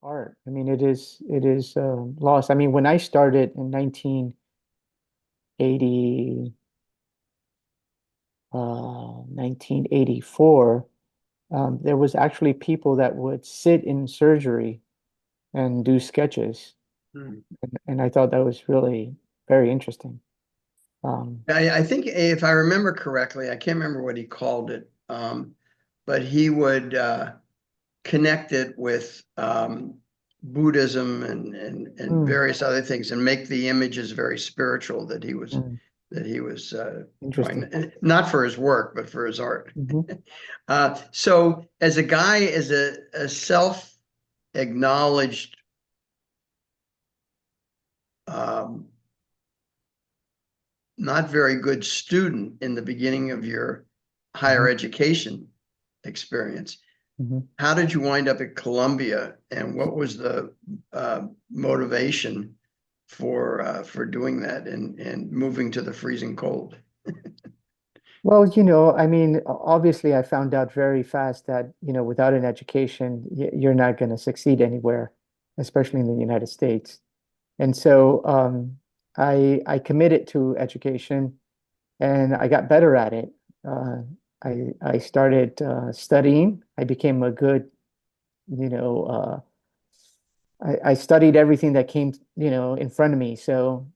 art. I mean, it is lost. I mean, when I started in 1984, there was actually people that would sit in surgery and do sketches, Hmm. and I thought that was really very interesting. Um, I think if I remember correctly, I can't remember what he called it, but he would connect it with Buddhism and mm, various other things and make the images very spiritual mm, that he was interesting. trying, not for his work, but for his art. Hmm. So as a guy, as a self-acknowledged um, not very good student in the beginning of your higher Hmm. education experience. Hmm. How did you wind up at Columbia, and what was the motivation for doing that and moving to the freezing cold? Well, I mean, obviously, I found out very fast that, without an education, you're not going to succeed anywhere, especially in the United States. And so I committed to education and I got better at it. Uh, I started studying. I became a good, you know, I studied everything that came, in front of me. So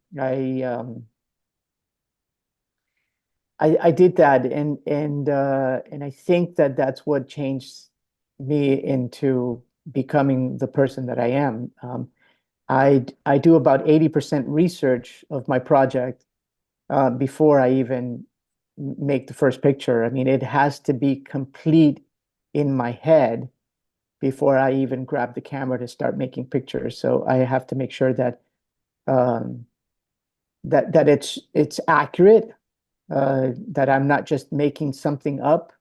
I did that, and I think that that's what changed me into becoming the person that I am. I do about 80% research of my project before I even make the first picture. I mean, it has to be complete in my head before I even grab the camera to start making pictures. So I have to make sure that um, that it's accurate, that I'm not just making something up,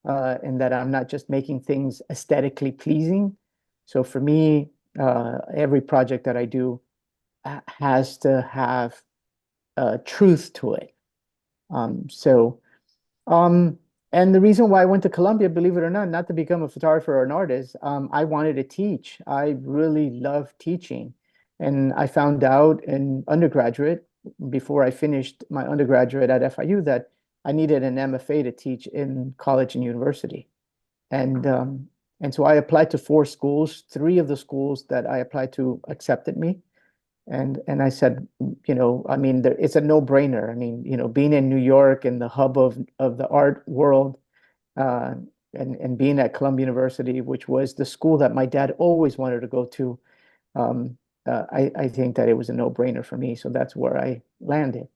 and that I'm not just making things aesthetically pleasing. So for me, every project that I do has to have truth to it. Um, so, um, and the reason why I went to Columbia, believe it or not to become a photographer or an artist, I wanted to teach. I really love teaching. And I found out in undergraduate, before I finished my undergraduate at FIU, that I needed an MFA to teach in college and university. And so I applied to four schools. Three of the schools that I applied to accepted me. And I said, I mean, it's a no-brainer. I mean, being in New York and the hub of the art world, uh, and being at Columbia University, which was the school that my dad always wanted to go to, I think that it was a no-brainer for me. So that's where I landed.